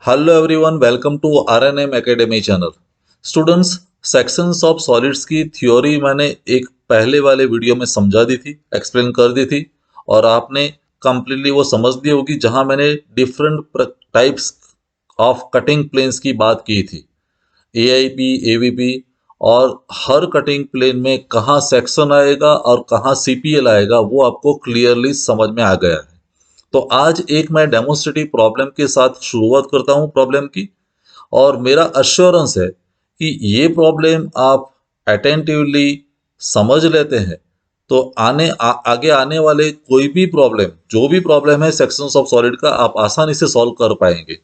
Hello everyone, welcome to RNM academy channel. Students, sections of solids की theory मैंने एक पहले वाले वीडियो में समझा दी थी, एक्सप्लेन कर दी थी और आपने कंप्लीटली वो समझ ली होगी, जहां मैंने different types of cutting planes की बात की थी, एआईपी, एवीपी, और हर कटिंग प्लेन में कहाँ सेक्शन आएगा और कहाँ सीपीएल आएगा वो आपको क्लियरली समझ में आ गया है। तो आज एक मैं डेमोन्स्ट्रेटिव प्रॉब्लम के साथ शुरुआत करता हूं प्रॉब्लम की, और मेरा अश्योरेंस है कि ये प्रॉब्लम आप अटेंटिवली समझ लेते हैं तो आगे आने वाले कोई भी प्रॉब्लम, जो भी प्रॉब्लम है सेक्शंस ऑफ सॉलिड का, आप आसानी से सॉल्व कर पाएंगे।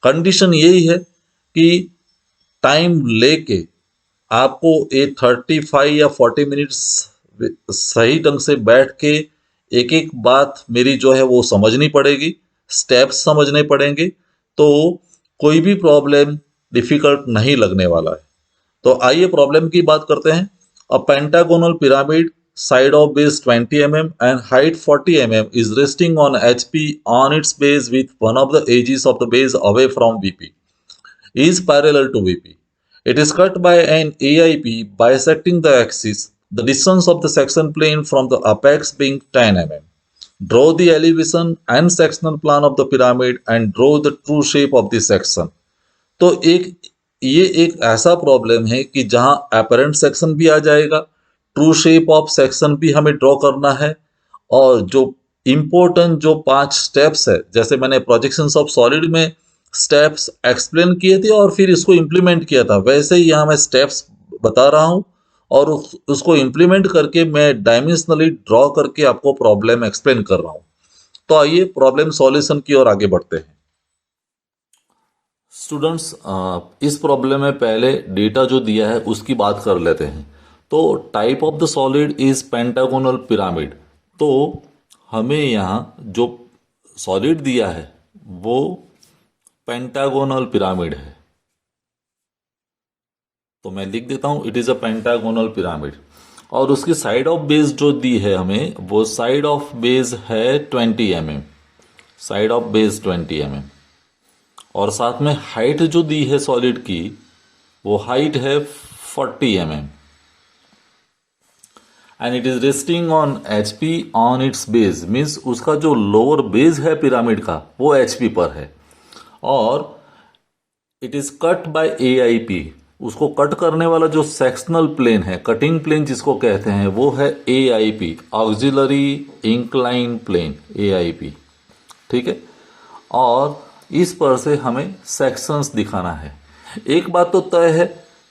कंडीशन यही है कि टाइम लेके आपको ये 35 या 40 मिनट्स सही ढंग से बैठ के एक एक बात मेरी जो है वो समझनी पड़ेगी, स्टेप्स समझने पड़ेंगे, तो कोई भी प्रॉब्लम डिफिकल्ट नहीं लगने वाला है। तो आइए प्रॉब्लम की बात करते हैं। A pentagonal pyramid, side of base 20 mm and height 40 mm is resting on HP on its base with one of the edges of the base away from VP is parallel to VP. It is cut by an AIP bisecting the axis, the distance of the section plane from the apex being 10 mm. Draw the elevation and sectional plan of the pyramid and draw the true shape of the section. तो ये एक ऐसा problem है कि जहां apparent section भी आ जाएगा, true shape of section भी हमें ड्रॉ करना है, और जो इम्पोर्टेंट जो 5 स्टेप्स है, जैसे मैंने प्रोजेक्शंस ऑफ सॉलिड में स्टेप्स एक्सप्लेन किए थे और फिर इसको इम्प्लीमेंट किया था, वैसे ही यहाँ मैं स्टेप्स बता रहा हूँ और उसको इम्प्लीमेंट करके मैं डायमेंशनली ड्रॉ करके आपको प्रॉब्लम एक्सप्लेन कर रहा हूँ। तो आइए प्रॉब्लम सॉल्यूशन की ओर आगे बढ़ते हैं। स्टूडेंट्स, इस प्रॉब्लम में पहले डेटा जो दिया है उसकी बात कर लेते हैं। तो type of the solid is pentagonal pyramid. तो हमें यहाँ जो सॉलिड दिया है वो पेंटागोनल पिरामिड है, तो मैं लिख देता हूं it is a pentagonal pyramid. और उसकी साइड ऑफ बेस जो दी है हमें, वो साइड ऑफ बेस है 20 mm, side of base 20 mm। और साथ में हाइट जो दी है सॉलिड की, वो हाइट है 40 mm and it is resting on HP on it's base, means उसका जो लोअर बेस है पिरामिड का वो एचपी पर है। और it is cut by AIP, उसको कट करने वाला जो सेक्शनल प्लेन है, कटिंग प्लेन जिसको कहते हैं, वो है AIP, auxiliary inclined plane, AIP. ठीक है। और इस पर से हमें सेक्शंस दिखाना है। एक बात तो तय है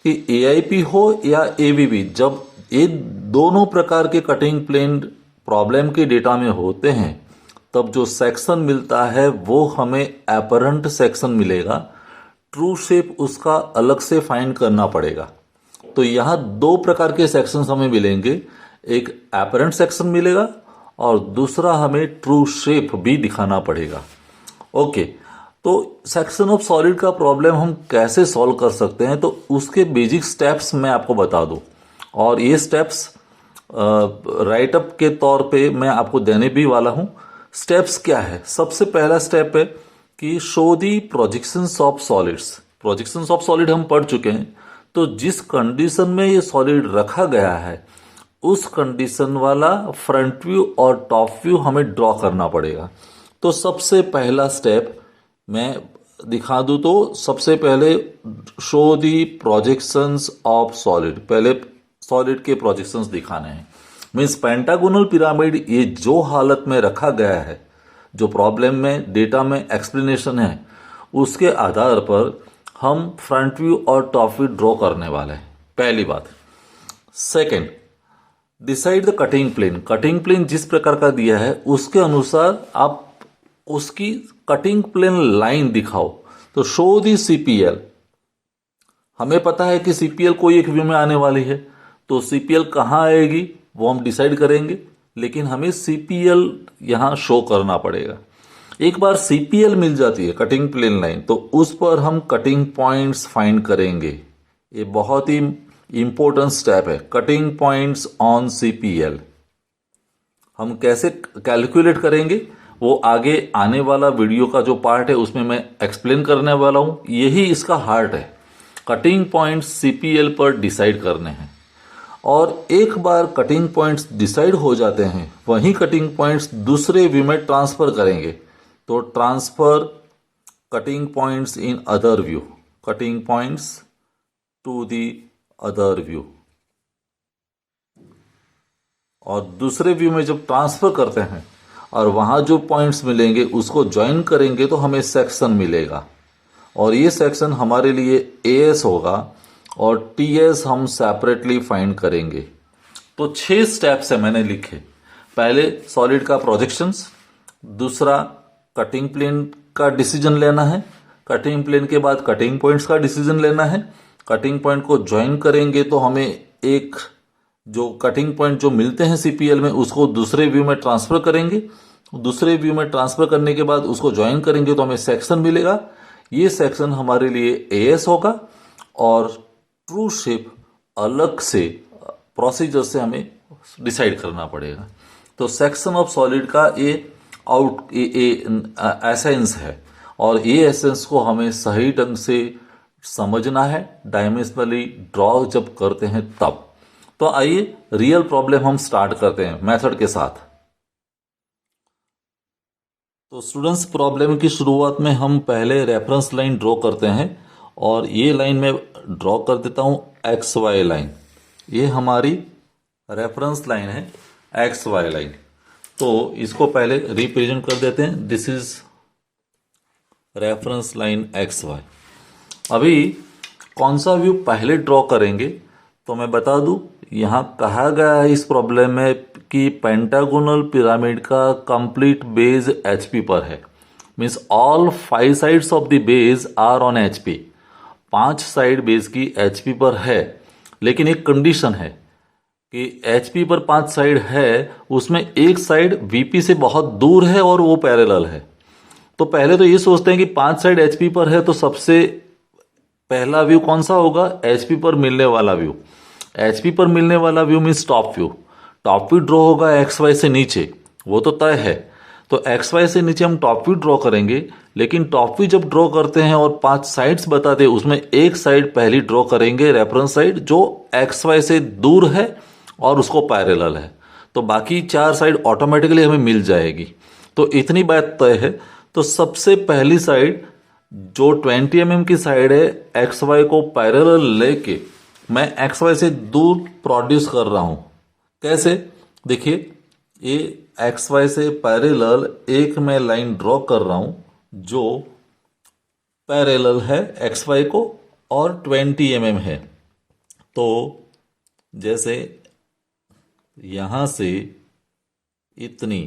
कि एआईपी हो या एवीबी, जब ये दोनों प्रकार के कटिंग प्लेन प्रॉब्लम के डेटा में होते हैं तब जो सेक्शन मिलता है वो हमें एपरेंट सेक्शन मिलेगा। ट्रू शेप उसका अलग से फाइंड करना पड़ेगा। तो यहां 2 प्रकार के सेक्शंस हमें मिलेंगे, एक एपरेंट सेक्शन मिलेगा और दूसरा हमें ट्रू शेप भी दिखाना पड़ेगा। ओके, तो सेक्शन ऑफ सॉलिड का प्रॉब्लम हम कैसे सॉल्व कर सकते हैं, तो उसके बेसिक स्टेप्स मैं आपको बता दूं, और ये स्टेप्स राइट अप के तौर पे मैं आपको देने भी वाला हूं। स्टेप्स क्या है? सबसे पहला स्टेप है कि show the projections of solids. Projections of solid हम पढ़ चुके हैं, तो जिस कंडीशन में ये सॉलिड रखा गया है उस कंडीशन वाला फ्रंट व्यू और टॉप व्यू हमें ड्रॉ करना पड़ेगा। तो सबसे पहला स्टेप मैं दिखा दूं, तो सबसे पहले show the projections of solid, पहले सॉलिड के प्रोजेक्शंस दिखाने हैं। मीन्स पेंटागोनल पिरामिड ये जो हालत में रखा गया है, जो प्रॉब्लम में डेटा में एक्सप्लेनेशन है, उसके आधार पर हम फ्रंट व्यू और टॉप व्यू ड्रॉ करने वाले हैं, पहली बात। Second, decide the cutting plane. Cutting plane जिस प्रकार का दिया है उसके अनुसार आप उसकी कटिंग प्लेन लाइन दिखाओ। तो शो दी सीपीएल, हमें पता है कि सीपीएल कोई एक व्यू में आने वाली है, तो सीपीएल कहां आएगी वो हम डिसाइड करेंगे, लेकिन हमें सीपीएल यहां शो करना पड़ेगा। एक बार सीपीएल मिल जाती है, कटिंग प्लेन लाइन, तो उस पर हम कटिंग पॉइंट्स फाइंड करेंगे। ये बहुत ही इंपॉर्टेंट स्टेप है, कटिंग पॉइंट्स ऑन सीपीएल। हम कैसे कैलकुलेट करेंगे वो आगे आने वाला वीडियो का जो पार्ट है उसमें मैं एक्सप्लेन करने वाला हूँ। यही इसका हार्ट है, कटिंग पॉइंट्स सीपीएल पर डिसाइड करने हैं। और एक बार कटिंग पॉइंट्स डिसाइड हो जाते हैं, वही कटिंग पॉइंट्स दूसरे व्यू में ट्रांसफर करेंगे। तो transfer cutting points in other view, cutting points to the other view. और दूसरे व्यू में जब ट्रांसफर करते हैं और वहां जो पॉइंट्स मिलेंगे उसको ज्वाइन करेंगे तो हमें सेक्शन मिलेगा। और ये सेक्शन हमारे लिए एएस होगा और टीएस हम सेपरेटली फाइंड करेंगे। तो 6 स्टेप्स है मैंने लिखे। पहले सॉलिड का प्रोजेक्शंस, दूसरा कटिंग प्लेन का डिसीजन लेना है, कटिंग प्लेन के बाद कटिंग पॉइंट्स का डिसीजन लेना है। कटिंग पॉइंट को ज्वाइन करेंगे तो हमें एक जो कटिंग पॉइंट जो मिलते हैं सीपीएल में उसको दूसरे व्यू में ट्रांसफर करेंगे। दूसरे व्यू में ट्रांसफर करने के बाद उसको ज्वाइन करेंगे तो हमें सेक्शन मिलेगा। ये सेक्शन हमारे लिए एएस होगा और ट्रू शेप अलग से प्रोसीजर से हमें डिसाइड करना पड़ेगा। तो सेक्शन ऑफ सॉलिड का ये एसेंस है और ये एसेंस को हमें सही ढंग से समझना है डायमेंशनली ड्रॉ जब करते हैं तब। तो आइए रियल प्रॉब्लम हम स्टार्ट करते हैं मेथड के साथ। तो स्टूडेंट्स, प्रॉब्लम की शुरुआत में हम पहले रेफरेंस लाइन ड्रॉ करते हैं और ये लाइन में ड्रॉ कर देता हूं एक्स वाई लाइन। ये हमारी रेफरेंस लाइन है एक्स वाई लाइन। तो इसको पहले रिप्रेजेंट कर देते हैं, this is reference line X Y. अभी कौन सा व्यू पहले ड्रॉ करेंगे तो मैं बता दूं, यहां कहा गया है इस प्रॉब्लम में कि पेंटागोनल पिरामिड का कंप्लीट बेस एचपी पर है। Means all 5 sides of the base are on HP. 5 side base की एचपी पर है, लेकिन एक कंडीशन है कि एचपी पर 5 साइड है, उसमें एक साइड वीपी से बहुत दूर है और वो पैरेलल है। तो पहले तो ये सोचते हैं कि 5 साइड एचपी पर है तो सबसे पहला व्यू कौन सा होगा, एचपी पर मिलने वाला व्यू। एचपी पर मिलने वाला view means top view. Top view draw होगा एक्स वाई से नीचे, वो तो तय है। तो एक्स वाई से नीचे हम टॉप व्यू ड्रॉ करेंगे, लेकिन टॉप व्यू जब ड्रॉ करते हैं और 5 साइड्स बताते हैं, उसमें एक साइड पहली ड्रॉ करेंगे रेफरेंस साइड जो एक्स वाई से दूर है और उसको पैरेलल है। तो बाकी 4 साइड ऑटोमेटिकली हमें मिल जाएगी। तो इतनी बात तय है। तो सबसे पहली साइड जो 20 mm की साइड है, एक्स वाई को पैरेलल लेके मैं एक्स वाई से दूर प्रोड्यूस कर रहा हूं। कैसे, देखिए, ये एक्स वाई से पैरेलल एक मैं लाइन ड्रॉ कर रहा हूं जो पैरेलल है एक्स वाई को और 20 mm है। तो जैसे यहां से इतनी,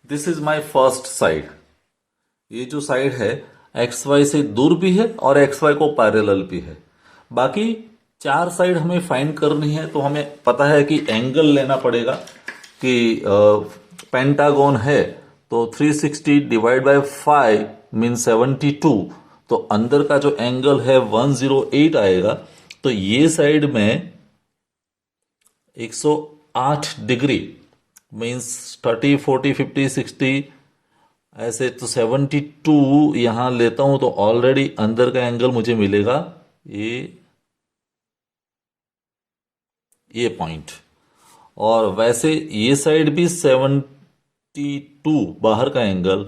this is my first side. ये जो साइड है एक्स वाई से दूर भी है और एक्स वाई को पैरेलल भी है। बाकी 4 साइड हमें फाइंड करनी है। तो हमें पता है कि एंगल लेना पड़ेगा कि पेंटागोन है तो 360 डिवाइड बाय 5 मीन 72। तो अंदर का जो एंगल है 108 आएगा। तो ये साइड में 108 डिग्री मीन्स 30, 40, 50, 60 ऐसे। तो 72 यहां लेता हूं तो ऑलरेडी अंदर का एंगल मुझे मिलेगा ये पॉइंट। और वैसे ये साइड भी 72 बाहर का एंगल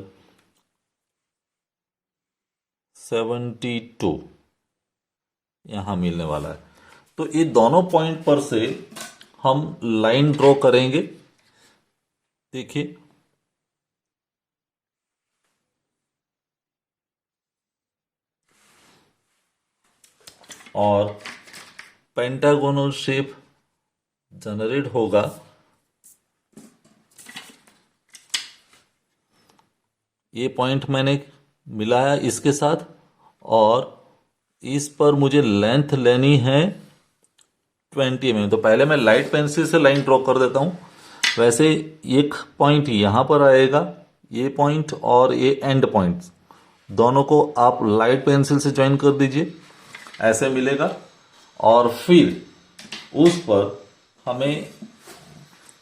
72 यहां मिलने वाला है। तो ये दोनों पॉइंट पर से हम लाइन ड्रॉ करेंगे। देखिए, और पेंटागोनल शेप जनरेट होगा। ये पॉइंट मैंने मिलाया इसके साथ और इस पर मुझे लेंथ लेनी है 20 mm। तो पहले मैं लाइट पेंसिल से लाइन ड्रॉ कर देता हूं। वैसे एक पॉइंट यहां पर आएगा, ये पॉइंट और ये एंड पॉइंट दोनों को आप लाइट पेंसिल से ज्वाइन कर दीजिए, ऐसे मिलेगा। और फिर उस पर हमें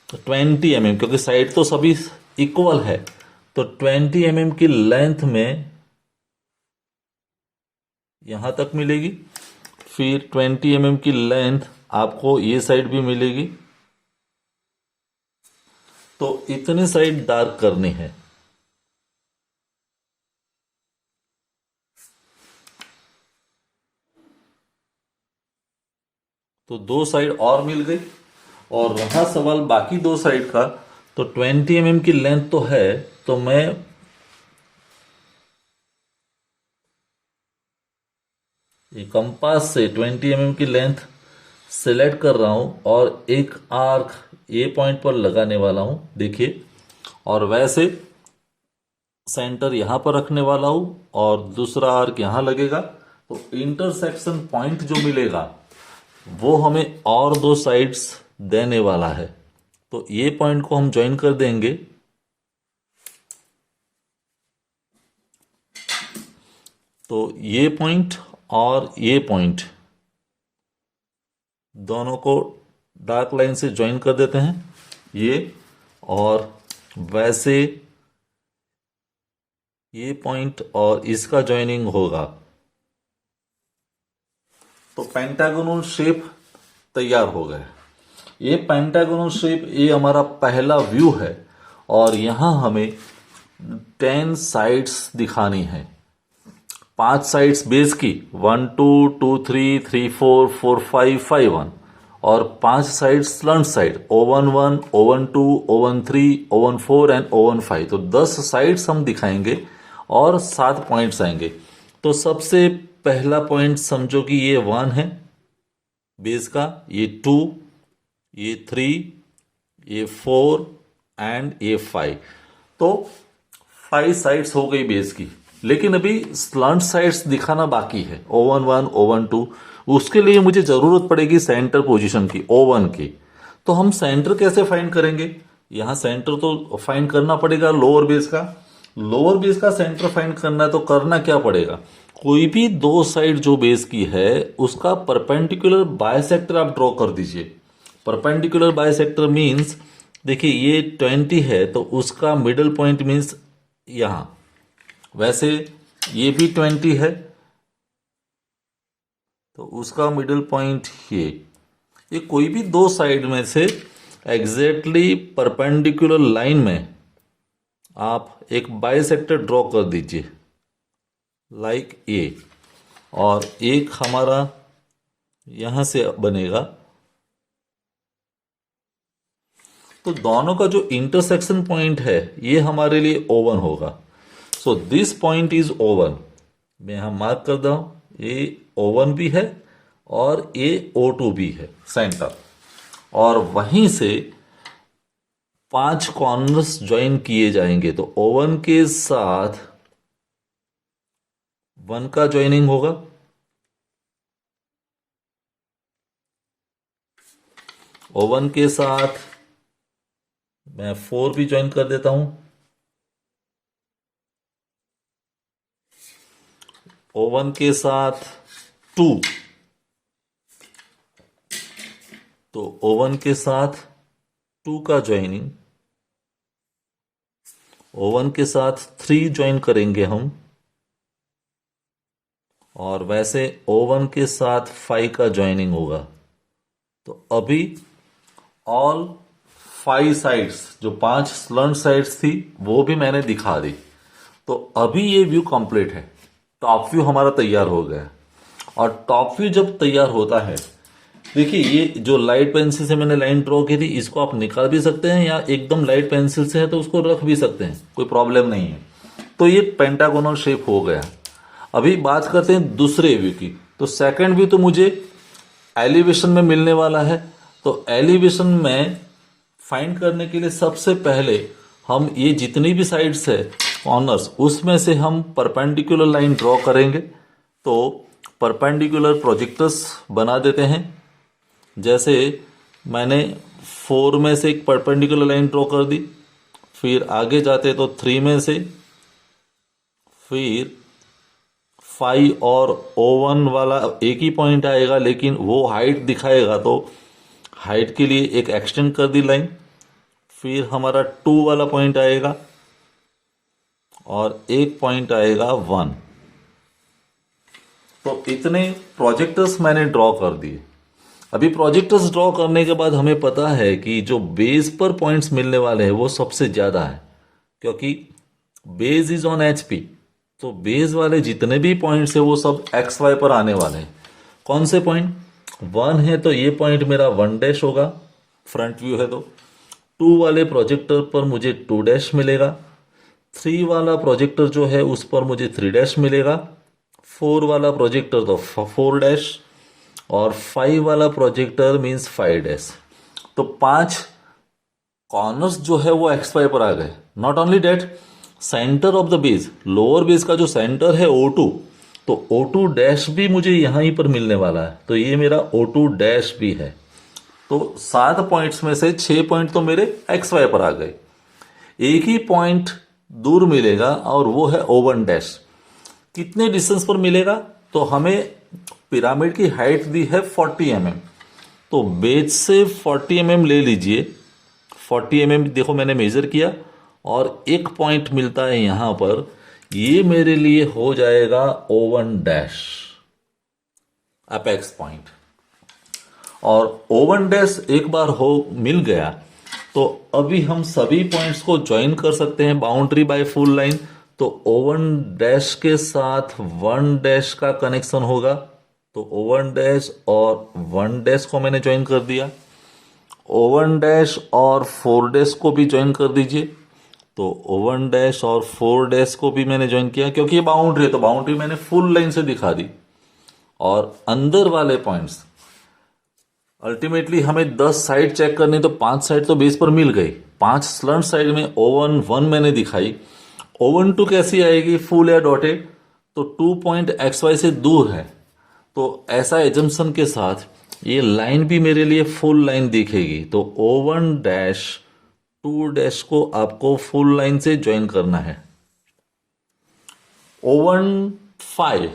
20 mm, क्योंकि साइड तो सभी इक्वल है, तो 20 mm की लेंथ में यहां तक मिलेगी। फिर 20 mm की लेंथ आपको ये साइड भी मिलेगी। तो इतनी साइड डार्क करनी है। तो दो साइड और मिल गई, और रहा सवाल बाकी दो साइड का। तो 20 mm की लेंथ तो है, तो मैं ये कंपास से 20 mm की लेंथ सिलेक्ट कर रहा हूं और एक आर्क ए पॉइंट पर लगाने वाला हूं, देखिए। और वैसे सेंटर यहां पर रखने वाला हूं और दूसरा आर्क यहां लगेगा। तो इंटरसेक्शन पॉइंट जो मिलेगा वो हमें और दो साइड्स देने वाला है। तो ये पॉइंट को हम ज्वाइन कर देंगे। तो ये पॉइंट और ये पॉइंट दोनों को डार्क लाइन से ज्वाइन कर देते हैं ये। और वैसे ये पॉइंट और इसका ज्वाइनिंग होगा, तो पेंटागोनल शेप तैयार हो गया। ये पेंटागोनल शेप, ये हमारा पहला व्यू है। और यहां हमें 10 साइड्स दिखानी है। 5 साइड्स बेस की, 1 2 2 3 3 4 4 5 5 1, और 5 side slant side, O1 1 O1 2 O1 3 O1 4 and O1 5। तो 10 साइड्स हम दिखाएंगे और 7 पॉइंट्स आएंगे। तो सबसे पहला पॉइंट समझो कि ये 1 है बेस का, ये 2, ये 3, ये 4 एंड ये 5। तो 5 साइड्स हो गई बेस की। लेकिन अभी स्लंट साइड्स दिखाना बाकी है, O1 1 O1 2। उसके लिए मुझे जरूरत पड़ेगी सेंटर पोजीशन की, O1 की। तो हम सेंटर कैसे फाइंड करेंगे? यहां सेंटर तो फाइंड करना पड़ेगा लोअर बेस का। लोअर बेस का सेंटर फाइंड करना है तो करना क्या पड़ेगा? कोई भी दो साइड जो बेस की है उसका परपेंडिकुलर बायसेक्टर आप ड्रॉ कर दीजिए। परपेंडिकुलर बायसेक्टर मीन्स, देखिए ये 20 है तो उसका मिडल पॉइंट मीन्स यहां। वैसे ये भी 20 है तो उसका मिडिल पॉइंट ये कोई भी दो साइड में से एग्जैक्टली परपेंडिकुलर लाइन में आप एक बाइसेक्टर ड्रॉ कर दीजिए, लाइक ए। और एक हमारा यहां से बनेगा। तो दोनों का जो इंटरसेक्शन पॉइंट है ये हमारे लिए O1 होगा। So this point is O1। मैं यहां मार्क कर रहा हूं, ये O1 भी है और ये O2 भी है सेंटर। और वहीं से 5 कॉर्नर्स ज्वाइन किए जाएंगे। तो O1 के साथ 1 का ज्वाइनिंग होगा, O1 के साथ मैं 4 भी ज्वाइन कर देता हूं, O1 के साथ 2, तो O1 के साथ 2 का ज्वाइनिंग, O1 के साथ 3 ज्वाइन करेंगे हम, और वैसे O1 के साथ 5 का ज्वाइनिंग होगा। तो अभी ऑल 5 साइड्स, जो 5 स्लंट साइड्स थी वो भी मैंने दिखा दी। तो अभी ये व्यू कंप्लीट है, टॉप व्यू हमारा तैयार हो गया। और टॉप व्यू जब तैयार होता है, देखिए ये जो लाइट पेंसिल से मैंने लाइन ड्रॉ की थी इसको आप निकाल भी सकते हैं, या एकदम लाइट पेंसिल से है तो उसको रख भी सकते हैं, कोई प्रॉब्लम नहीं है। तो ये पेंटागोनल शेप हो गया। अभी बात करते हैं दूसरे व्यू की। तो सेकंड व्यू तो मुझे एलिवेशन में मिलने वाला है। तो एलिवेशन में फाइंड करने के लिए सबसे पहले हम ये जितनी भी साइड्स है कॉर्नर्स, उसमें से हम परपेंडिकुलर लाइन ड्रॉ करेंगे। तो परपेंडिकुलर प्रोजेक्टर्स बना देते हैं। जैसे मैंने 4 में से एक परपेंडिकुलर लाइन ड्रॉ कर दी, फिर आगे जाते तो 3 में से, फिर 5 और O1 वाला एक ही पॉइंट आएगा लेकिन वो हाइट दिखाएगा। तो हाइट के लिए एक एक्सटेंड कर दी लाइन, फिर हमारा 2 वाला पॉइंट आएगा और एक पॉइंट आएगा 1। तो इतने प्रोजेक्टर्स मैंने ड्रॉ कर दिए। अभी प्रोजेक्टर्स ड्रॉ करने के बाद हमें पता है कि जो बेस पर पॉइंट्स मिलने वाले हैं वो सबसे ज़्यादा है, क्योंकि बेस इज ऑन एचपी। तो बेस वाले जितने भी पॉइंट्स है वो सब एक्स वाई पर आने वाले हैं। कौन से पॉइंट? 1 है तो ये पॉइंट मेरा 1 डैश होगा, फ्रंट व्यू है तो। 2 वाले प्रोजेक्टर पर मुझे 2 डैश मिलेगा। 3 वाला प्रोजेक्टर जो है उस पर मुझे 3 डैश मिलेगा। 4 वाला प्रोजेक्टर तो 4 डैश, और 5 वाला प्रोजेक्टर मीन्स 5 डैश। तो 5 कॉर्नर्स जो है वो एक्स वाई पर आ गए। Not only that, centre of the base, lower base का जो सेंटर है O2, तो O2 डैश भी मुझे यहां ही पर मिलने वाला है। तो ये मेरा O2 डैश भी है। तो 7 पॉइंट्स में से 6 पॉइंट तो मेरे एक्स वाई पर आ गए। एक ही पॉइंट दूर मिलेगा और वो है O1 डैश। कितने डिस्टेंस पर मिलेगा? तो हमें पिरामिड की हाइट दी है 40 mm, तो बेस से 40 mm ले लीजिए। 40 mm देखो मैंने मेजर किया और एक पॉइंट मिलता है यहां पर, ये मेरे लिए हो जाएगा O1 डैश, अपेक्स पॉइंट। और O1 डैश एक बार हो मिल गया तो अभी हम सभी पॉइंट्स को ज्वाइन कर सकते हैं बाउंड्री बाय फुल लाइन। तो O1 डैश के साथ 1 डैश का कनेक्शन होगा, तो O1 डैश और 1 डैश को मैंने ज्वाइन कर दिया। O1 डैश और 4 डैश को भी ज्वाइन कर दीजिए। तो O1 डैश और 4 डैश को भी मैंने ज्वाइन किया, क्योंकि ये बाउंड्री है तो बाउंड्री मैंने फुल लाइन से दिखा दी। और अंदर वाले पॉइंट्स अल्टीमेटली हमें 10 साइड चेक करनी, तो 5 साइड तो बेस पर मिल गई। 5 स्लंट साइड में O1 1 मैंने दिखाई। O1 2 कैसी आएगी? फुल या डॉटेड? तो 2 पॉइंट एक्स वाई से दूर है, तो ऐसा एजम्पशन के साथ ये लाइन भी मेरे लिए फुल लाइन दिखेगी। तो O1 डैश 2 डैश को आपको फुल लाइन से ज्वाइन करना है। O1 5,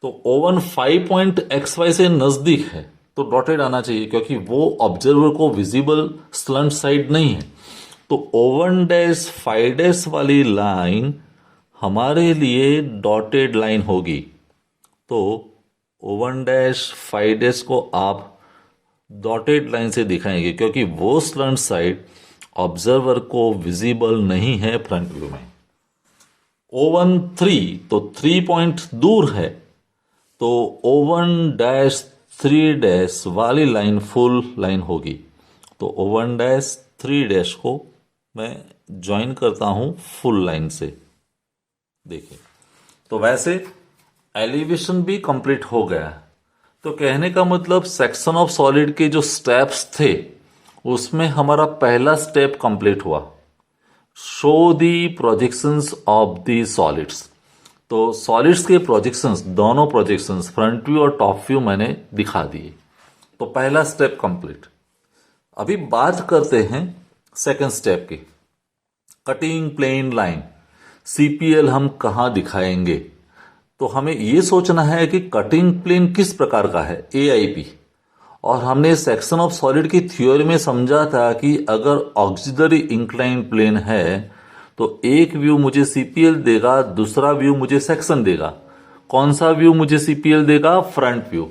तो O1 5 पॉइंट एक्स वाई से नजदीक है तो डॉटेड आना चाहिए, क्योंकि वो ऑब्जर्वर को विजिबल स्लंट साइड नहीं है। तो O1 डैश 5 डैश वाली लाइन हमारे लिए डॉटेड लाइन होगी। तो O1 डैश 5 डैश को आप डॉटेड लाइन से दिखाएंगे, क्योंकि वो स्लंट साइड ऑब्जर्वर को विजिबल नहीं है फ्रंट व्यू में। O1 3, तो 3 पॉइंट दूर है, तो O1 डैश 3 डैश वाली लाइन फुल लाइन होगी। तो O1 डैश 3 डैश को मैं ज्वाइन करता हूं फुल लाइन से। देखिए, तो वैसे एलिवेशन भी कंप्लीट हो गया। तो कहने का मतलब सेक्शन ऑफ सॉलिड के जो स्टेप्स थे उसमें हमारा पहला स्टेप कंप्लीट हुआ, show the projections of the solids. तो सॉलिड्स के प्रोजेक्शंस, दोनों प्रोजेक्शंस फ्रंट व्यू और टॉप व्यू मैंने दिखा दिए। तो पहला स्टेप कंप्लीट। अभी बात करते हैं सेकंड स्टेप की, कटिंग प्लेन लाइन। सीपीएल हम कहां दिखाएंगे? तो हमें यह सोचना है कि कटिंग प्लेन किस प्रकार का है, एआईपी। और हमने सेक्शन ऑफ सॉलिड की थ्योरी में समझा था कि अगर ऑक्सिलरी इंक्लाइन प्लेन है तो एक व्यू मुझे सीपीएल देगा, दूसरा व्यू मुझे सेक्शन देगा। कौन सा व्यू मुझे सीपीएल देगा? Front view.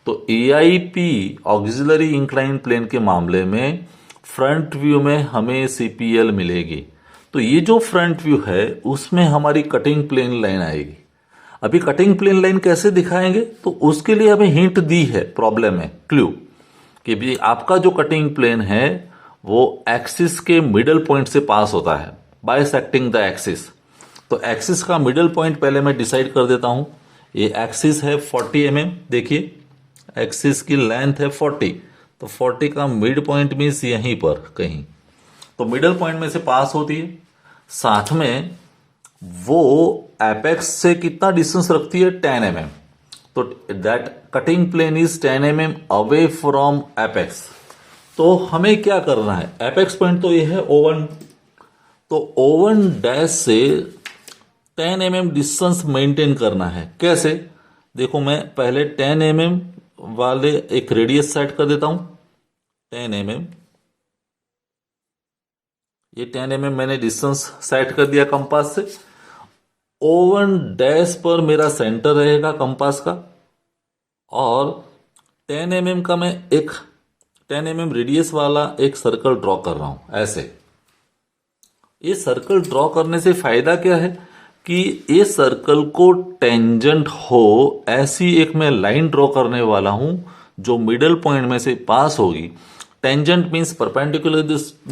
तो एआईपी ऑक्सिलरी इंक्लाइन प्लेन के मामले में फ्रंट व्यू में हमें सीपीएल मिलेगी। तो ये जो फ्रंट व्यू है उसमें हमारी कटिंग प्लेन लाइन आएगी। अभी कटिंग प्लेन लाइन कैसे दिखाएंगे? तो उसके लिए हमें हिंट दी है प्रॉब्लम में, क्लू, कि भी आपका जो कटिंग प्लेन है वो एक्सिस के मिडल पॉइंट से पास होता है, बाइसेक्टिंग द एक्सिस। तो एक्सिस का मिडल पॉइंट पहले मैं डिसाइड कर देता हूं। ये एक्सिस है 40 mm, देखिए एक्सिस की लेंथ है 40, तो 40 का मिड पॉइंट मीन्स यहीं पर कहीं, तो मिडल पॉइंट में से पास होती है। साथ में वो एपेक्स से कितना डिस्टेंस रखती है? 10 mm। तो that cutting plane is 10 mm away from apex. तो हमें क्या करना है? एपेक्स पॉइंट तो ये है O1, तो O1 डैश से 10 mm डिस्टेंस मेंटेन करना है। कैसे? देखो मैं पहले 10 mm वाले एक रेडियस सेट कर देता हूं, 10 mm। ये 10 mm मैंने डिस्टेंस सेट कर दिया कंपास से। O1 डैश पर मेरा सेंटर रहेगा कंपास का, और 10 mm का मैं एक 10 mm रेडियस वाला एक सर्कल ड्रॉ कर रहा हूं ऐसे। ये सर्कल ड्रॉ करने से फायदा क्या है कि ये सर्कल को टेंजेंट हो ऐसी एक मैं लाइन ड्रॉ करने वाला हूं जो मिडल पॉइंट में से पास होगी। Tangent means perpendicular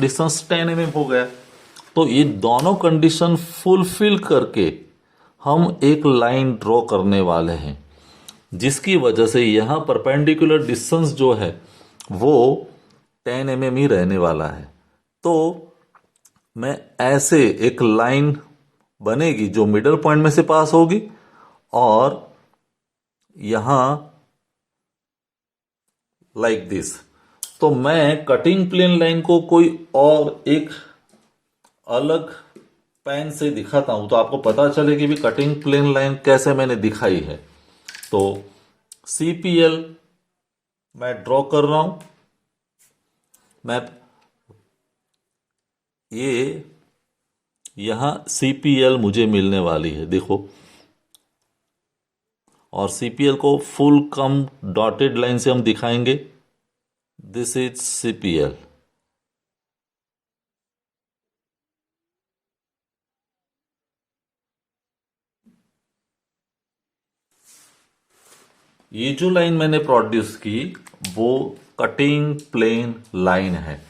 distance 10 mm हो गया। तो ये दोनों कंडीशन फुलफिल करके हम एक लाइन ड्रॉ करने वाले हैं, जिसकी वजह से यहां परपेंडिकुलर डिस्टेंस जो है वो 10 mm ही रहने वाला है। तो मैं ऐसे एक लाइन बनेगी जो मिडल पॉइंट में से पास होगी, और यहां लाइक दिस। तो मैं कटिंग प्लेन लाइन को कोई और एक अलग पेन से दिखाता हूं तो आपको पता चले कि भी कटिंग प्लेन लाइन कैसे मैंने दिखाई है। तो CPL मैं ड्रॉ कर रहा हूं। मैं ये यहां CPL मुझे मिलने वाली है, देखो। और CPL को फुल कम डॉटेड लाइन से हम दिखाएंगे। This is CPL। ये जो लाइन मैंने प्रोड्यूस की वो कटिंग प्लेन लाइन है।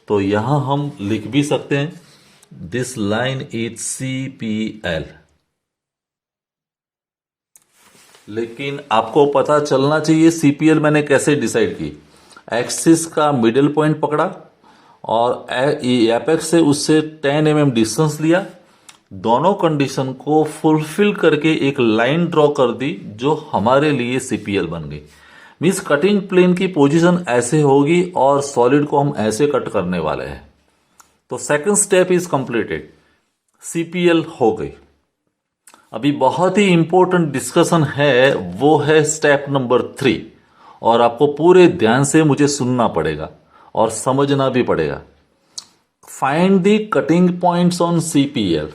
तो यहां हम लिख भी सकते हैं दिस लाइन इज CPL। लेकिन आपको पता चलना चाहिए CPL मैंने कैसे डिसाइड की। एक्सिस का मिडिल पॉइंट पकड़ा और एपेक्स से उससे 10 mm डिस्टेंस लिया। दोनों कंडीशन को फुलफिल करके एक लाइन ड्रॉ कर दी जो हमारे लिए CPL बन गई। मीन्स कटिंग प्लेन की पोजीशन ऐसे होगी और सॉलिड को हम ऐसे कट करने वाले हैं। तो second step is completed, CPL हो गई। अभी बहुत ही इंपॉर्टेंट डिस्कशन है, वो है स्टेप नंबर 3, और आपको पूरे ध्यान से मुझे सुनना पड़ेगा और समझना भी पड़ेगा। Find the cutting points on CPL।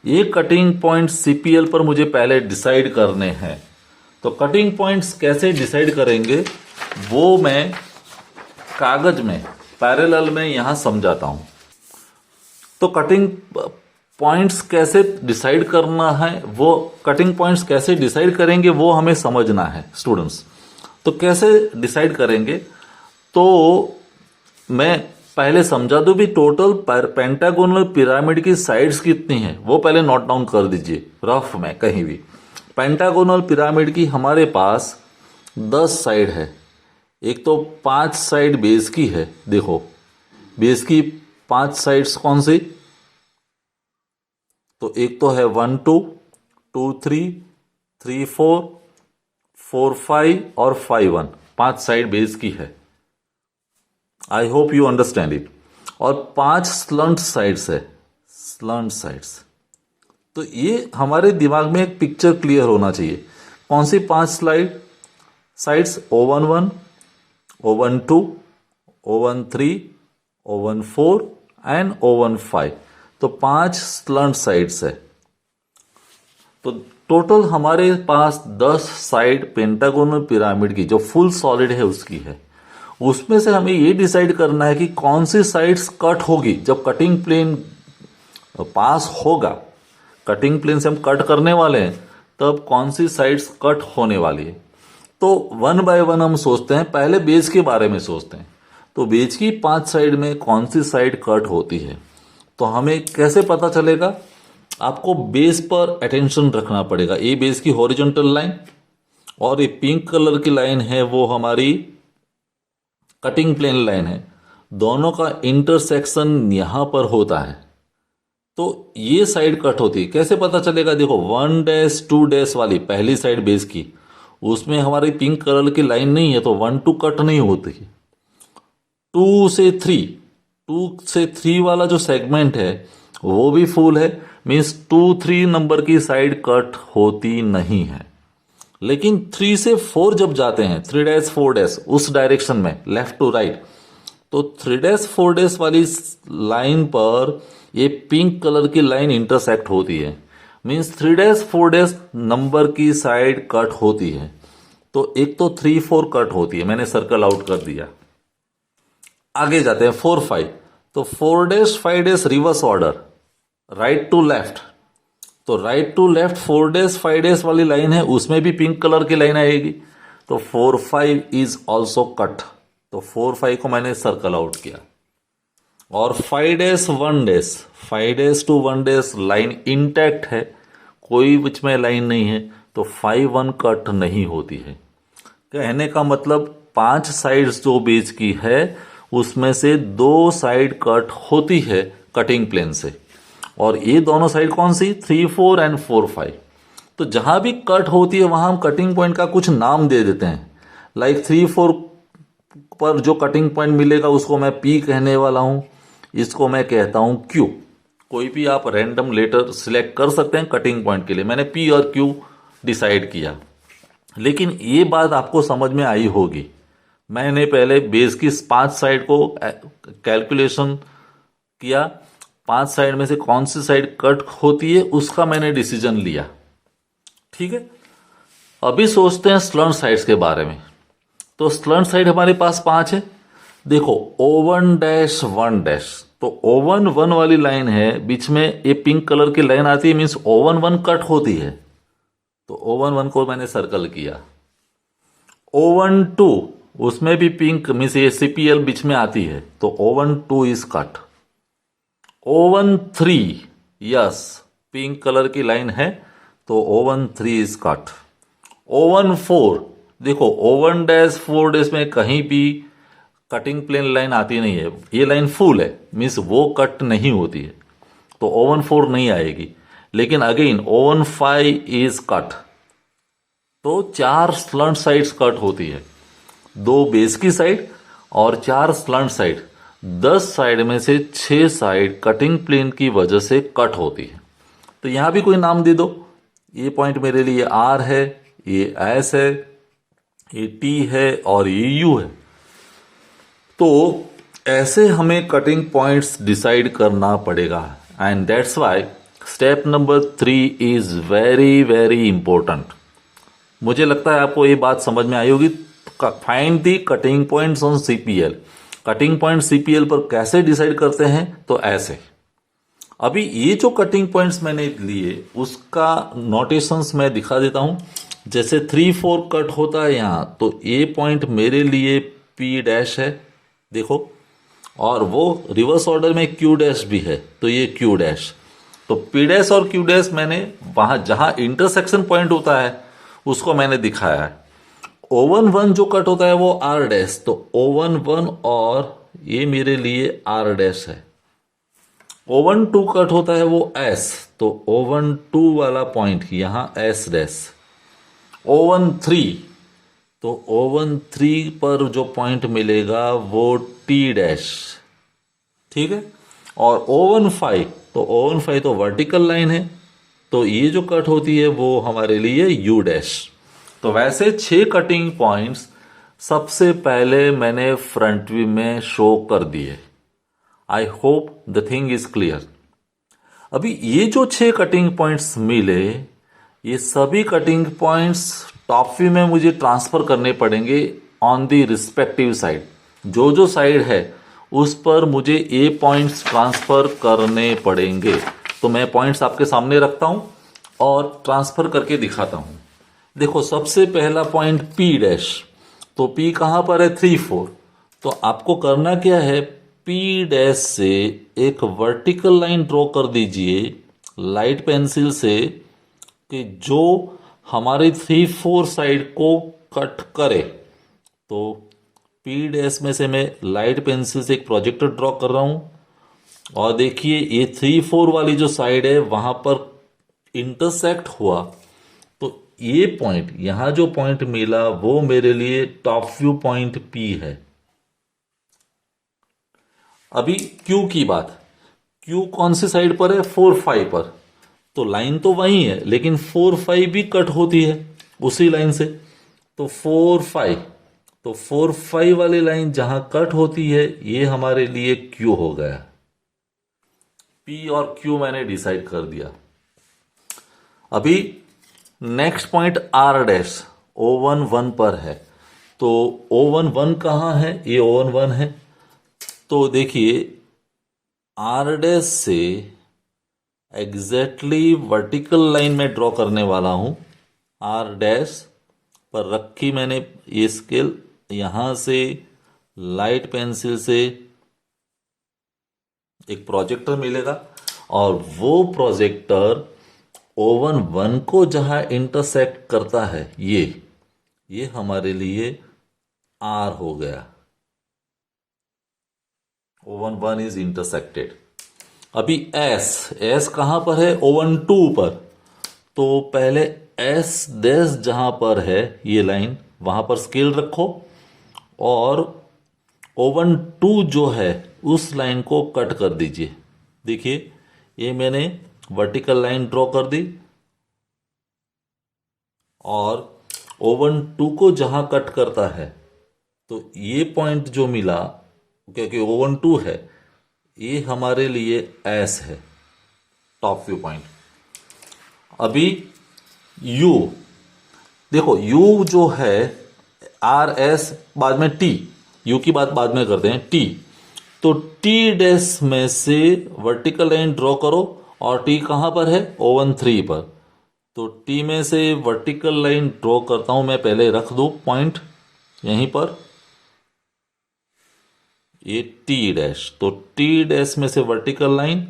ये कटिंग पॉइंट CPL पर मुझे पहले डिसाइड करने हैं। तो कटिंग पॉइंट्स कैसे डिसाइड करेंगे वो मैं कागज में पैरेलल में यहां समझाता हूं। तो कटिंग पॉइंट्स कैसे डिसाइड करना है, वो कटिंग पॉइंट्स कैसे डिसाइड करेंगे वो हमें समझना है स्टूडेंट्स। तो कैसे डिसाइड करेंगे, तो मैं पहले समझा दूं भी टोटल पेंटागोनल पिरामिड की साइड्स कितनी हैं वो पहले नोट डाउन कर दीजिए रफ में कहीं भी। पेंटागोनल पिरामिड की हमारे पास 10 साइड है। एक तो 5 साइड बेस की है, देखो बेस की 5 साइड्स कौन सी, तो एक तो है 1 2 2 3 3 4 4 5 और 5 1, 5 साइड बेस की है। I hope you understand it. और 5 स्लंट साइड्स है, स्लंट साइड्स। तो ये हमारे दिमाग में एक पिक्चर क्लियर होना चाहिए। कौन सी 5 sides, O11 O12 O13 O14 and O15। तो 5 स्लंट साइड्स है। तो टोटल हमारे पास 10 साइड पेंटागोनल पिरामिड की जो फुल सॉलिड है उसकी है। उसमें से हमें ये डिसाइड करना है कि कौन सी साइड्स कट होगी जब कटिंग प्लेन पास होगा। कटिंग प्लेन से हम कट करने वाले हैं तब कौन सी साइड्स कट होने वाली है। तो 1 बाय 1 हम सोचते हैं, पहले बेस के बारे में सोचते हैं। तो बेस की 5 साइड में कौन सी साइड कट होती है, तो हमें कैसे पता चलेगा। आपको बेस पर अटेंशन रखना पड़ेगा। ये बेस की हॉरिजॉन्टल लाइन और ये पिंक कलर की लाइन है वो हमारी कटिंग प्लेन लाइन है। दोनों का इंटरसेक्शन यहां पर होता है, तो ये साइड कट होती है। कैसे पता चलेगा, देखो 1 डैश 2 डैश वाली पहली साइड बेस की, उसमें हमारी पिंक कलर की लाइन नहीं है तो 1 2 कट नहीं होती। 2 से 3 वाला जो सेगमेंट है वो भी फुल है, मीन्स 2 3 नंबर की साइड कट होती नहीं है। लेकिन 3 से 4 जब जाते हैं, 3 डैश 4 डैश उस डायरेक्शन में लेफ्ट टू राइट, तो 3-4 वाली लाइन पर ये पिंक कलर की लाइन इंटरसेक्ट होती है, मीन्स 3-4 नंबर की साइड कट होती है। तो एक तो 3-4 कट होती है, मैंने सर्कल आउट कर दिया। आगे जाते हैं 4-5, तो 4-5 reverse order, right to left. तो राइट टू लेफ्ट 4-5 वाली लाइन है, उसमें भी पिंक कलर की लाइन आएगी। तो 4-5 इज ऑल्सो कट। तो 4-5 को मैंने सर्कल आउट किया। और 5-1 to 1 लाइन इंटैक्ट है, कोई बीच में लाइन नहीं है, तो 5-1 कट नहीं होती है। कहने का मतलब 5 साइड्स जो बेस की है उसमें से 2 साइड कट होती है कटिंग प्लेन से, और ये दोनों साइड कौन सी, 3-4 एंड 4-5। तो जहां भी कट होती है वहां हम कटिंग पॉइंट का कुछ नाम दे देते हैं। लाइक 3-4 पर जो कटिंग पॉइंट मिलेगा उसको मैं P कहने वाला हूं, इसको मैं कहता हूं Q। कोई भी आप रैंडम लेटर सिलेक्ट कर सकते हैं कटिंग पॉइंट के लिए। मैंने P और Q डिसाइड किया, लेकिन ये बात आपको समझ में आई होगी। मैंने पहले बेस की 5 साइड को कैलकुलेशन किया, 5 साइड में से कौन सी साइड कट होती है उसका मैंने डिसीजन लिया, ठीक है। अभी सोचते हैं स्लंट साइड्स के बारे में। तो स्लंट साइड हमारे पास 5 है। देखो O1-1, तो O1-1 वाली लाइन है, बीच में ये पिंक कलर की लाइन आती है, मीन्स O1-1 कट होती है। तो O1-1 को मैंने सर्कल किया। O1-2, उसमें भी पिंक मीन्स ये CPL बीच में आती है, तो O1-2 is cut. O1-3, yes pink colour की लाइन है, तो O1-3 इज कट। O1-4, देखो O1-4 में कहीं भी कटिंग प्लेन लाइन आती नहीं है, ये लाइन फुल है, मीन्स वो कट नहीं होती है, तो O1-4 नहीं आएगी। लेकिन अगेन O1-5 इज कट। तो 4 स्लंट साइड्स कट होती है, 2 बेस की साइड और 4 स्लंट साइड। 10 साइड में से 6 साइड कटिंग प्लेन की वजह से कट होती है। तो यहां भी कोई नाम दे दो। ये पॉइंट मेरे लिए R है, ये S है, ये T है और ये U है। तो ऐसे हमें कटिंग पॉइंट्स डिसाइड करना पड़ेगा, and that's why step number 3 is very very important. मुझे लगता है आपको ये बात समझ में आई होगी। Find the cutting points on CPL। Cutting point CPL पर कैसे डिसाइड करते हैं, तो ऐसे। अभी ये जो कटिंग पॉइंट्स मैंने लिए उसका नोटेशंस मैं दिखा देता हूं। जैसे 3-4 कट होता है यहां, तो ये पॉइंट मेरे लिए P' है, देखो, और वो रिवर्स ऑर्डर में Q' भी है, तो ये Q'। तो P' और Q' मैंने वहां जहां इंटरसेक्शन पॉइंट होता है उसको मैंने दिखाया है। O1-1 जो कट होता है वो R', तो O1-1 और ये मेरे लिए R' है। O1-2 कट होता है वो S, तो O1-2 वाला पॉइंट यहां S'। O1-3, तो O1-3 पर जो पॉइंट मिलेगा वो T', ठीक है। और O1-5, तो O1-5 तो वर्टिकल लाइन है, तो ये जो कट होती है वो हमारे लिए U'। तो वैसे 6 कटिंग पॉइंट्स सबसे पहले मैंने फ्रंट व्यू में शो कर दिए। I hope the thing is clear. अभी ये जो 6 कटिंग पॉइंट्स मिले, ये सभी कटिंग पॉइंट्स टॉप व्यू में मुझे ट्रांसफर करने पड़ेंगे ऑन द रिस्पेक्टिव साइड। जो जो साइड है उस पर मुझे ये पॉइंट्स ट्रांसफर करने पड़ेंगे। तो मैं पॉइंट्स आपके सामने रखता हूं और ट्रांसफर करके दिखाता हूं। देखो सबसे पहला पॉइंट P', तो P कहां पर है, 3-4। तो आपको करना क्या है, P' से एक वर्टिकल लाइन ड्रॉ कर दीजिए लाइट पेंसिल से, कि जो हमारी 3-4 साइड को कट करे। तो P' में से मैं लाइट पेंसिल से एक प्रोजेक्टर ड्रॉ कर रहा हूं, और देखिए ये 3-4 वाली जो साइड है वहां पर इंटरसेक्ट हुआ, तो ये पॉइंट यहां जो पॉइंट मिला वो मेरे लिए टॉप व्यू पॉइंट P है। अभी Q की बात, Q कौन सी साइड पर है, 4-5 पर। तो लाइन तो वही है, लेकिन 4-5 भी कट होती है उसी लाइन से। तो 4-5, तो 4 5 वाली लाइन जहां कट होती है ये हमारे लिए क्यू हो गया। पी और क्यू मैंने डिसाइड कर दिया। अभी next point are dash O11 पर है। तो O11 कहाँ है? ये O11 है। तो देखिए आर डैश से एग्जैक्टली वर्टिकल लाइन में ड्रॉ करने वाला हूं। आर डैश पर रखी मैंने ये स्केल, यहां से लाइट पेंसिल से एक प्रोजेक्टर मिलेगा और वो प्रोजेक्टर O11 को जहां इंटरसेक्ट करता है ये हमारे लिए आर हो गया। O11 is intersected. अभी एस कहां पर है? O12 पर। तो पहले एस डैश जहां पर है ये लाइन वहां पर स्केल रखो और O12 जो है उस लाइन को कट कर दीजिए। देखिए ये मैंने वर्टिकल लाइन ड्रॉ कर दी और O12 को जहां कट करता है तो ये पॉइंट जो मिला क्योंकि O12 है ये हमारे लिए एस है, टॉप व्यू पॉइंट। अभी यू देखो, यू जो है आर एस बाद में टी, यू की बात बाद में करते हैं। टी, तो टी डैश में से वर्टिकल लाइन ड्रॉ करो और टी कहां पर है? O13 पर। तो टी में से वर्टिकल लाइन ड्रॉ करता हूं मैं, पहले रख दो पॉइंट यहीं पर, ये टी डैश। तो टी डैश में से वर्टिकल लाइन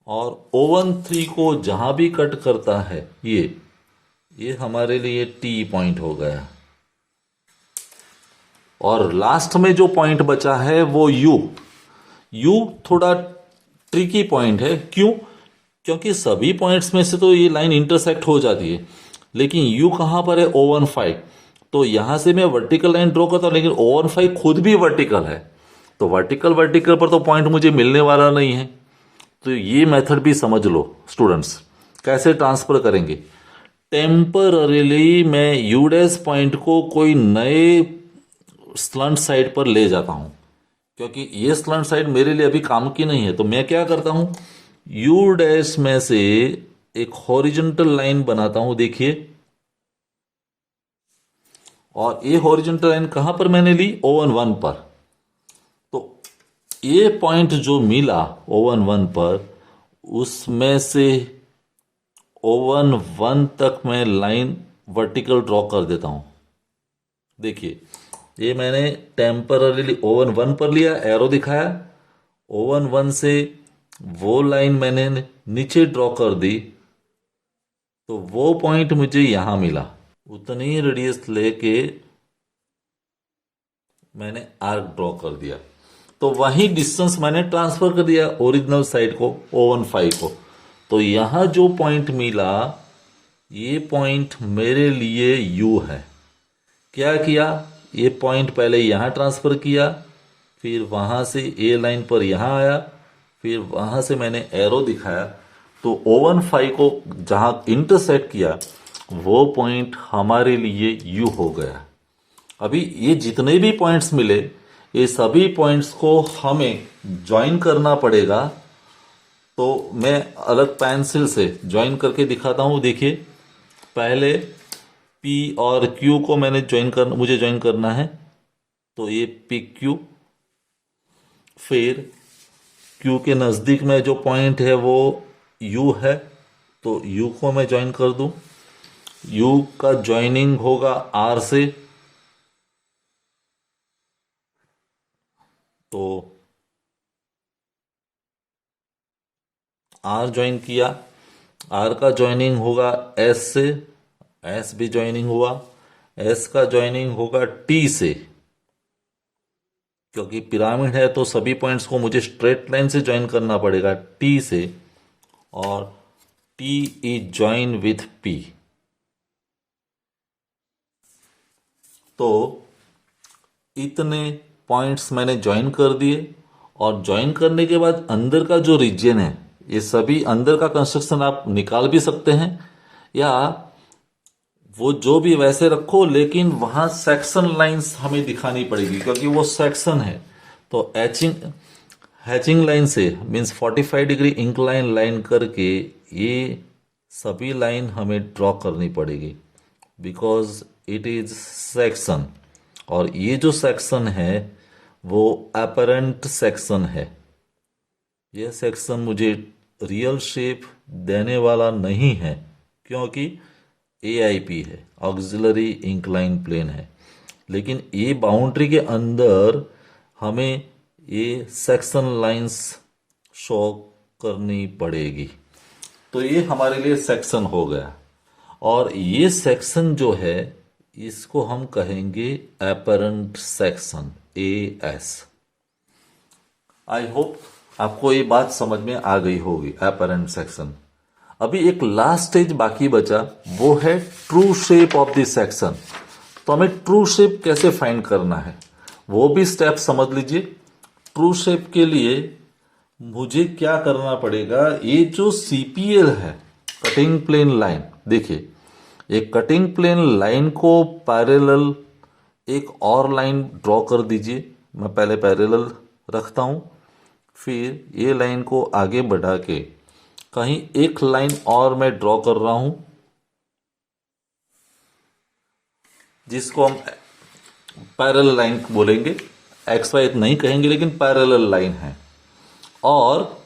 और O13 को जहां भी कट करता है ये हमारे लिए टी पॉइंट हो गया। और लास्ट में जो पॉइंट बचा है वो यू थोड़ा ट्रिकी पॉइंट है। क्यों? क्योंकि सभी पॉइंट्स में से तो ये लाइन इंटरसेक्ट हो जाती है, लेकिन यू कहां पर है? O15। तो यहां से मैं वर्टिकल लाइन ड्रॉ करता हूं लेकिन O15 खुद भी वर्टिकल है, तो वर्टिकल पर तो पॉइंट मुझे मिलने वाला नहीं है। तो ये मेथड भी समझ लो स्टूडेंट्स, कैसे ट्रांसफर करेंगे। टेम्पररीली मैं यू डैश पॉइंट को कोई नए स्लंट साइड पर ले जाता हूं, क्योंकि ये स्लंट साइड मेरे लिए अभी काम की नहीं है। तो मैं क्या करता हूं, यू डैश में से एक हॉरिजॉन्टल लाइन बनाता हूं, देखिए। और ये हॉरिजॉन्टल लाइन कहां पर मैंने ली? O11 पर। तो ये पॉइंट जो मिला O11 पर, उसमें से O11 तक मैं लाइन वर्टिकल ड्रॉ कर देता हूं। देखिए ये मैंने टेम्पररीली O11 पर लिया, एरो दिखाया, O11 से वो लाइन मैंने नीचे ड्रॉ कर दी, तो वो पॉइंट मुझे यहां मिला। उतनी रेडियस लेके मैंने आर्क ड्रॉ कर दिया, तो वही डिस्टेंस मैंने ट्रांसफर कर दिया ओरिजिनल साइड को, O15 को। तो यहां जो पॉइंट मिला ये पॉइंट मेरे लिए यू है। क्या किया? ये पॉइंट पहले यहां ट्रांसफर किया, फिर वहां से ए लाइन पर यहां आया, फिर वहां से मैंने एरो दिखाया, तो O15 को जहां इंटरसेक्ट किया वो पॉइंट हमारे लिए यू हो गया। अभी ये जितने भी पॉइंट्स मिले ये सभी पॉइंट्स को हमें ज्वाइन करना पड़ेगा। तो मैं अलग पेंसिल से ज्वाइन करके दिखाता हूं। देखिए पहले P और Q को मुझे ज्वाइन करना है, तो ये PQ, फिर Q के नज़दीक में जो पॉइंट है वो U है, तो U को मैं ज्वाइन कर दूं। U का ज्वाइनिंग होगा R से, तो R ज्वाइन किया। R का ज्वाइनिंग होगा S से, S भी ज्वाइनिंग हुआ। S का ज्वाइनिंग होगा T से, क्योंकि पिरामिड है तो सभी पॉइंट्स को मुझे स्ट्रेट लाइन से ज्वाइन करना पड़ेगा, T से। और T is join with P। तो इतने पॉइंट्स मैंने ज्वाइन कर दिए, और ज्वाइन करने के बाद अंदर का जो रीजन है, ये सभी अंदर का कंस्ट्रक्शन आप निकाल भी सकते हैं, या वो जो भी वैसे रखो, लेकिन वहां सेक्शन लाइंस हमें दिखानी पड़ेगी क्योंकि वो सेक्शन है। तो हैचिंग लाइन से मीन्स 45 डिग्री इंक्लाइन लाइन करके ये सभी लाइन हमें ड्रॉ करनी पड़ेगी, बिकॉज इट इज सेक्शन। और ये जो सेक्शन है वो अपरेंट सेक्शन है। यह सेक्शन मुझे रियल शेप देने वाला नहीं है क्योंकि AIP है, ऑक्सिलरी इंक्लाइन प्लेन है। लेकिन ये बाउंड्री के अंदर हमें ये सेक्शन लाइंस शो करनी पड़ेगी। तो ये हमारे लिए सेक्शन हो गया। और ये सेक्शन जो है इसको हम कहेंगे apparent section, AS। I hope आपको ये बात समझ में आ गई होगी, एपरेंट सेक्शन। अभी एक लास्ट स्टेज बाकी बचा, वो है true shape of the section. तो हमें ट्रू शेप कैसे फाइंड करना है वो भी स्टेप समझ लीजिए। ट्रू शेप के लिए मुझे क्या करना पड़ेगा, ये जो CPL है, कटिंग प्लेन लाइन, देखिए एक कटिंग प्लेन लाइन को पैरेलल एक और लाइन ड्रॉ कर दीजिए। मैं पहले पैरेलल रखता हूं, फिर ये लाइन को आगे बढ़ा के कहीं एक लाइन और मैं ड्रॉ कर रहा हूं, जिसको हम पैरेलल लाइन बोलेंगे। XY नहीं कहेंगे लेकिन पैरेलल लाइन है। और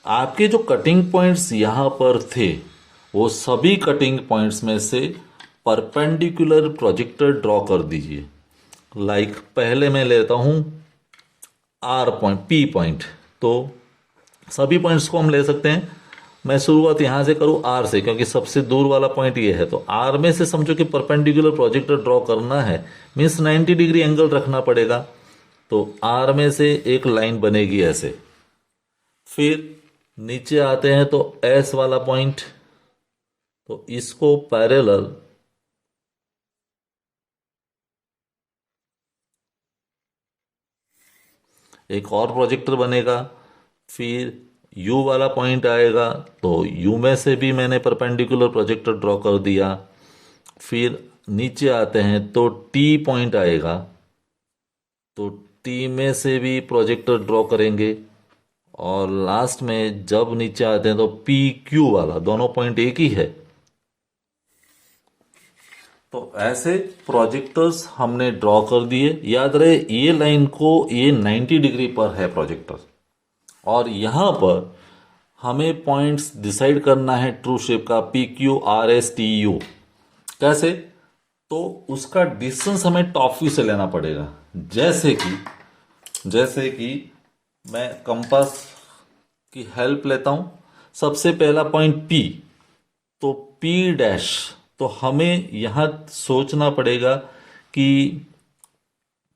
आपके जो कटिंग पॉइंट्स यहां पर थे वो सभी कटिंग पॉइंट्स में से परपेंडिकुलर प्रोजेक्टर ड्रॉ कर दीजिए। लाइक पहले मैं लेता हूं R पॉइंट, P पॉइंट। तो सभी पॉइंट्स को हम ले सकते हैं। मैं शुरुआत यहां से करूं R से क्योंकि सबसे दूर वाला पॉइंट ये है। तो R में से समझो कि परपेंडिकुलर प्रोजेक्टर ड्रॉ करना है, मीन्स 90 डिग्री एंगल रखना पड़ेगा। तो R में से एक लाइन बनेगी ऐसे। फिर नीचे आते हैं तो S वाला पॉइंट, तो इसको पैरेलल एक और प्रोजेक्टर बनेगा। फिर U वाला पॉइंट आएगा, तो U में से भी मैंने परपेंडिकुलर प्रोजेक्टर ड्रॉ कर दिया। फिर नीचे आते हैं तो T पॉइंट आएगा, तो T में से भी प्रोजेक्टर ड्रॉ करेंगे। और लास्ट में जब नीचे आते हैं तो PQ वाला, दोनों पॉइंट एक ही है। तो ऐसे प्रोजेक्टर्स हमने ड्रॉ कर दिए। याद रहे ये लाइन को, ये 90 डिग्री पर है प्रोजेक्टर, और यहां पर हमें पॉइंट्स डिसाइड करना है ट्रू शेप का, PQRSTU। कैसे? तो उसका डिस्टेंस हमें टॉप व्यू से लेना पड़ेगा। जैसे कि मैं कंपास की हेल्प लेता हूं। सबसे पहला पॉइंट P, तो P डैश, तो हमें यहां सोचना पड़ेगा कि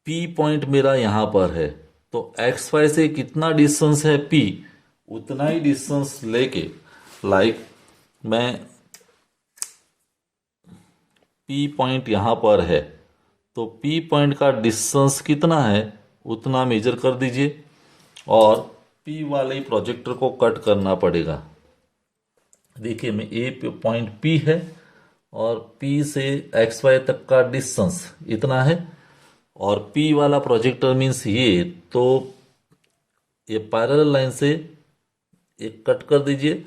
P पॉइंट मेरा यहां पर है, तो XY से कितना डिस्टेंस है P, उतना ही डिस्टेंस लेके, लाइक मैं P पॉइंट यहां पर है, तो P पॉइंट का डिस्टेंस कितना है उतना मेजर कर दीजिए। और P वाले प्रोजेक्टर को कट करना पड़ेगा। देखिए मैं A पॉइंट P है और P से XY तक का डिस्टेंस इतना है, और P वाला प्रोजेक्टर मीन्स ये, तो ये पैरेलल लाइन से एक कट कर दीजिए।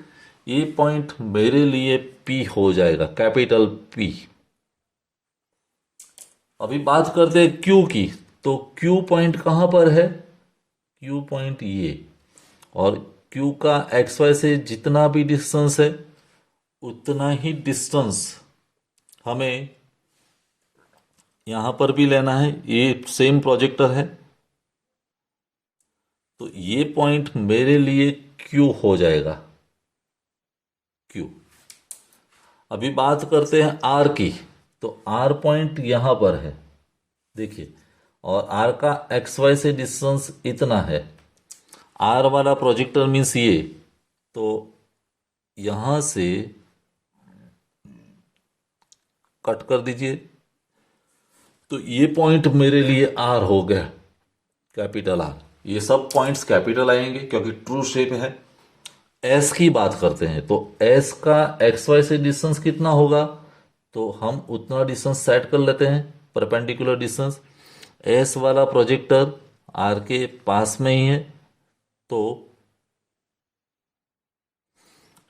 ये पॉइंट मेरे लिए P हो जाएगा, कैपिटल P। अभी बात करते हैं Q की। तो Q पॉइंट कहां पर है? Q पॉइंट ये, और Q का XY से जितना भी डिस्टेंस है उतना ही डिस्टेंस हमें यहां पर भी लेना है। ये सेम प्रोजेक्टर है, तो ये पॉइंट मेरे लिए Q हो जाएगा, Q। अभी बात करते हैं R की। तो R पॉइंट यहां पर है, देखिए, और R का XY से डिस्टेंस इतना है। R वाला प्रोजेक्टर मीन्स ये, तो यहां से कट कर दीजिए। तो ये पॉइंट मेरे लिए R हो गया, कैपिटल R। ये सब पॉइंट्स कैपिटल आएंगे क्योंकि ट्रू शेप है। S की बात करते हैं, तो S का XY से डिस्टेंस कितना होगा? तो हम उतना डिस्टेंस सेट कर लेते हैं, परपेंडिकुलर डिस्टेंस। एस वाला प्रोजेक्टर आर के पास में ही है, तो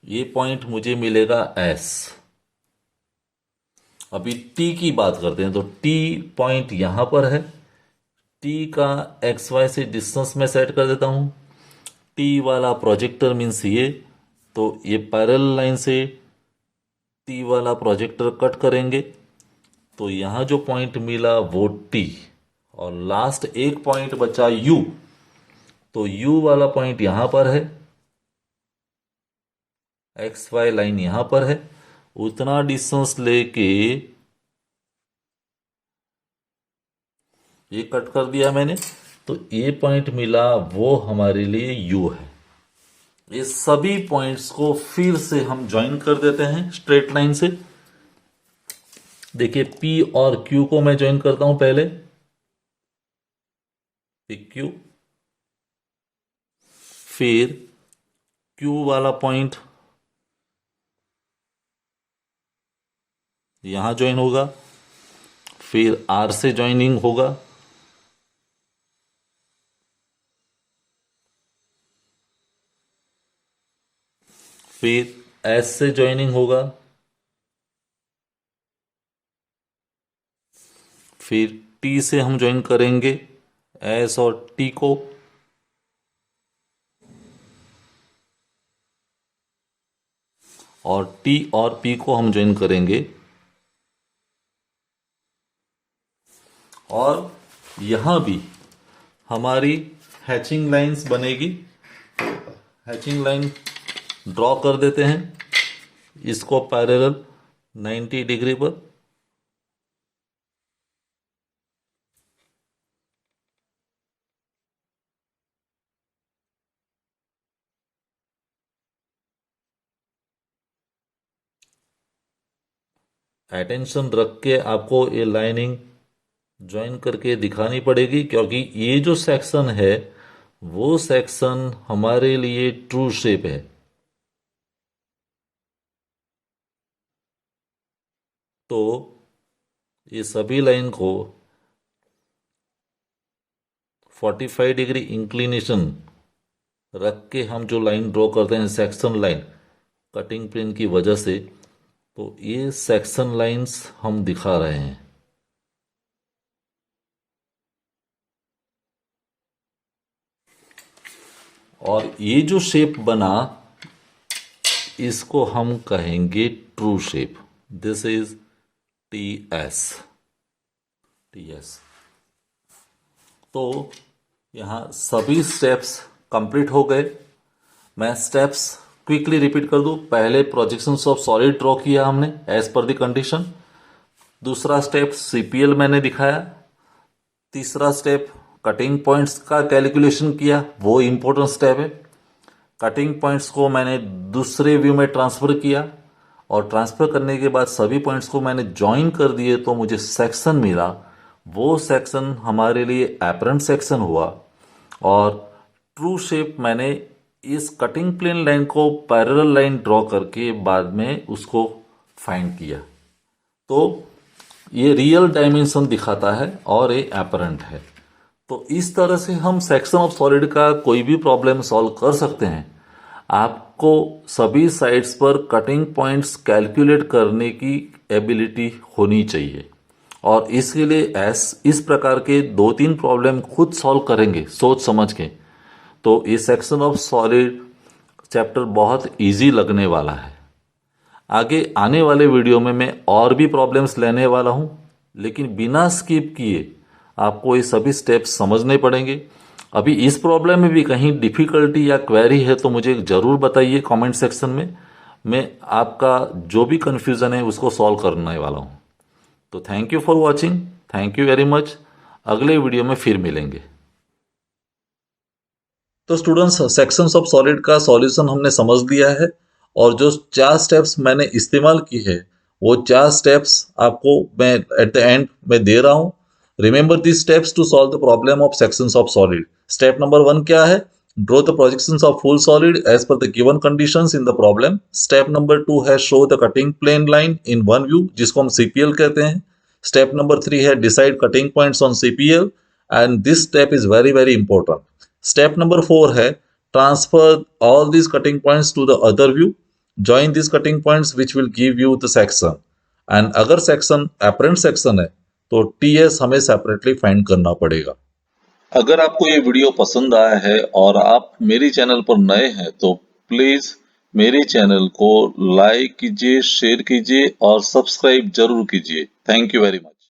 ये पॉइंट मुझे मिलेगा एस। अभी टी की बात करते हैं, तो टी पॉइंट यहां पर है। टी का एक्स वाई से डिस्टेंस में सेट कर देता हूं। टी वाला प्रोजेक्टर मीन्स ये, तो ये पैरेलल लाइन से टी वाला प्रोजेक्टर कट करेंगे, तो यहां जो पॉइंट मिला वो टी, और लास्ट एक पॉइंट बचा यू, तो यू वाला पॉइंट यहां पर है, एक्स वाई लाइन यहां पर है। उतना डिस्टेंस लेके ये कट कर दिया मैंने, तो ये पॉइंट मिला, वो हमारे लिए यू है। ये सभी पॉइंट्स को फिर से हम ज्वाइन कर देते हैं स्ट्रेट लाइन से। देखिए पी और क्यू को मैं ज्वाइन करता हूं पहले, क्यू, फिर क्यू वाला पॉइंट यहां ज्वाइन होगा, फिर आर से ज्वाइनिंग होगा, फिर एस से ज्वाइनिंग होगा, फिर टी से हम ज्वाइन करेंगे एस और टी को, और टी और पी को हम ज्वाइन करेंगे, और यहां भी हमारी हैचिंग लाइंस बनेगी। हैचिंग लाइन ड्रॉ कर देते हैं, इसको पैरेलल 90 डिग्री पर। अटेंशन रख के आपको ये लाइनिंग ज्वाइन करके दिखानी पड़ेगी, क्योंकि ये जो सेक्शन है वो सेक्शन हमारे लिए ट्रू शेप है। तो ये सभी लाइन को 45 डिग्री इंक्लिनेशन रख के हम जो लाइन ड्रॉ करते हैं सेक्शन लाइन, कटिंग प्लेन की वजह से, तो ये सेक्शन लाइंस हम दिखा रहे हैं। और ये जो शेप बना, इसको हम कहेंगे true shape. This is T S, T S. तो यहाँ सभी स्टेप्स कंप्लीट हो गए। मैं स्टेप्स क्विकली रिपीट कर दूं। पहले प्रोजेक्शंस ऑफ सॉलिड ड्रॉ किया हमने एज पर द कंडीशन। दूसरा स्टेप सीपीएल मैंने दिखाया। तीसरा स्टेप कटिंग पॉइंट्स का कैलकुलेशन किया, वो इंपॉर्टेंट स्टेप है। कटिंग पॉइंट्स को मैंने दूसरे व्यू में ट्रांसफर किया, और ट्रांसफर करने के बाद सभी पॉइंट्स को मैंने ज्वाइन कर दिए, तो मुझे सेक्शन मिला। वो सेक्शन हमारे लिए एपरेंट सेक्शन हुआ, और ट्रू शेप मैंने इस कटिंग प्लेन लाइन को पैरेलल लाइन ड्रॉ करके बाद में उसको फाइंड किया। तो ये रियल डायमेंशन दिखाता है और ये एपरेंट है। तो इस तरह से हम सेक्शन ऑफ सॉलिड का कोई भी प्रॉब्लम सॉल्व कर सकते हैं। आपको सभी साइड्स पर कटिंग पॉइंट्स कैलकुलेट करने की एबिलिटी होनी चाहिए, और इसके लिए इस प्रकार के 2-3 प्रॉब्लम खुद सॉल्व करेंगे सोच समझ के, तो ये सेक्शन ऑफ सॉलिड चैप्टर बहुत इजी लगने वाला है। आगे आने वाले वीडियो में मैं और भी प्रॉब्लम्स लेने वाला हूं, लेकिन बिना स्किप किए आपको ये सभी स्टेप्स समझने पड़ेंगे। अभी इस प्रॉब्लम में भी कहीं डिफिकल्टी या क्वेरी है तो मुझे ज़रूर बताइए कमेंट सेक्शन में। मैं आपका जो भी कन्फ्यूज़न है उसको सॉल्व करने वाला हूं। तो thank you for watching, thank you very much. अगले वीडियो में फिर मिलेंगे। तो स्टूडेंट्स, सेक्शंस ऑफ सॉलिड का सॉल्यूशन हमने समझ लिया है, और जो 4 स्टेप्स मैंने इस्तेमाल की है वो 4 स्टेप्स आपको मैं एट द एंड में दे रहा हूं। Remember this steps to solve the problem of sections of solid. Step number 1 क्या है? Draw the projections of full solid as per the given conditions in the problem. Step number 2 है show the cutting plane line in one view, जिसको हम CPL कहते हैं. Step number 3 है decide cutting points on CPL, and this step is very important. Step number 4 है transfer all these cutting points to the other view. Join these cutting points which will give you the section. And अगर section apparent section है तो TS हमें separately find करना पड़ेगा. अगर आपको ये वीडियो पसंद आया है और आप मेरे चैनल पर नए हैं तो प्लीज मेरे चैनल को लाइक कीजिए, शेयर कीजिए और सब्सक्राइब जरूर कीजिए. Thank you very much.